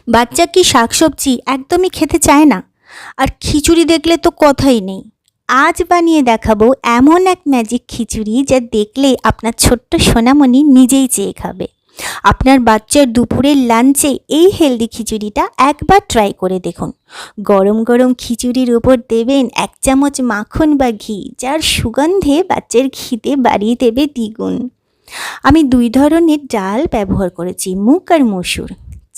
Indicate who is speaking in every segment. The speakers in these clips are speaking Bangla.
Speaker 1: বাচ্চা কি শাকসবজি একদমই খেতে চায় না, আর খিচুড়ি দেখলে তো কথাই নেই। আজ বানিয়ে দেখাবো এমন এক ম্যাজিক খিচুড়ি যা দেখলে আপনার ছোট্ট সোনামণি নিজেই চেয়ে খাবে। আপনার বাচ্চার দুপুরের লাঞ্চে এই হেলদি খিচুড়িটা একবার ট্রাই করে দেখুন। গরম গরম খিচুড়ির উপর দেবেন 1 চামচ মাখন বা ঘি, যার সুগন্ধে বাচ্চার খিদে বাড়িয়ে দেবে দ্বিগুণ। আমি 2 ধরনের ডাল ব্যবহার করেছি, মুগ আর মসুর।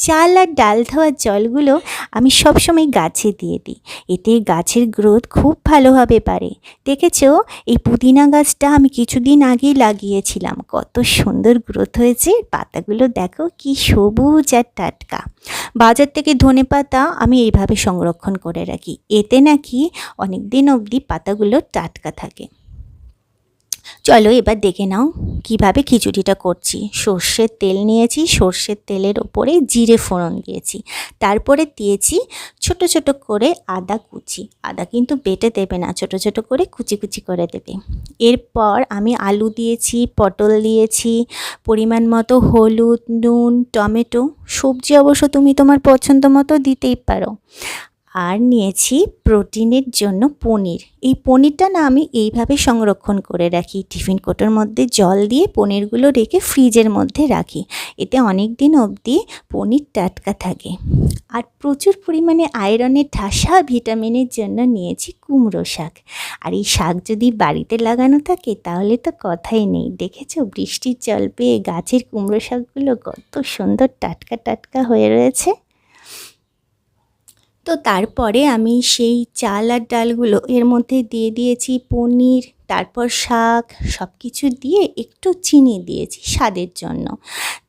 Speaker 1: চাল আর ডাল ধোয়ার জলগুলো আমি সবসময় গাছে দিয়ে দিই, এতে গাছের গ্রোথ খুব ভালোভাবে বাড়ে। দেখেছো, এই পুদিনা গাছটা আমি কিছুদিন আগেই লাগিয়েছিলাম, কত সুন্দর গ্রোথ হয়েছে। পাতাগুলো দেখো কি সবুজ আর টাটকা। বাজার থেকে ধনেপাতা আমি এইভাবে সংরক্ষণ করে রাখি, এতে নাকি অনেক দিন অবধি পাতাগুলো টাটকা থাকে। চলো এবার দেখে নাও কিভাবে খিচুড়িটা করছি। সর্ষের তেল নিয়েছি, সর্ষের তেলের ওপরে জিরে ফোড়ন দিয়েছি, তারপরে দিয়েছি ছোট ছোট করে আদা কুচি। আদা কিন্তু বেটে দেবে না, ছোট ছোট করে কুচি কুচি করে দেবে। এরপর আমি আলু দিয়েছি, পটল দিয়েছি, পরিমাণ মতো হলুদ, নুন, টমেটো, সবজি অবশ্য তুমি তোমার পছন্দ মতো দিতেই পারো। আর নিয়েছি প্রোটিনের জন্য পনির। এই পনিরটা না আমি এইভাবে সংরক্ষণ করে রাখি, টিফিন কোটোর মধ্যে জল দিয়ে পনিরগুলো রেখে ফ্রিজের মধ্যে রাখি, এতে অনেক দিন অবধি পনির টাটকা থাকে। আর প্রচুর পরিমাণে আয়রনের ঠাসা ভিটামিনের জন্য নিয়েছি কুমড়ো শাক। আর এই শাক যদি বাড়িতে লাগানো থাকে তাহলে তো কথাই নেই। দেখেছো, বৃষ্টির জল পেয়ে গাছের কুমড়ো শাকগুলো কত সুন্দর টাটকা টাটকা হয়ে রয়েছে। তো তারপরে আমি সেই চাল আর ডালগুলো এর মধ্যে দিয়ে দিয়েছি, পনির, তারপর শাক, সব কিছু দিয়ে একটু চিনি দিয়েছি স্বাদের জন্য।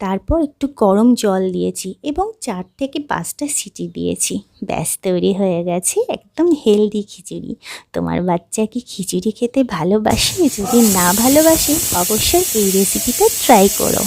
Speaker 1: তারপর একটু গরম জল দিয়েছি এবং 4 থেকে 5টা সিটি দিয়েছি। ব্যাস, তৈরি হয়ে গেছে একদম হেলদি খিচুড়ি। তোমার বাচ্চা কি খিচুড়ি খেতে ভালোবাসে? যদি না ভালোবাসে অবশ্যই এই রেসিপিটা ট্রাই করো।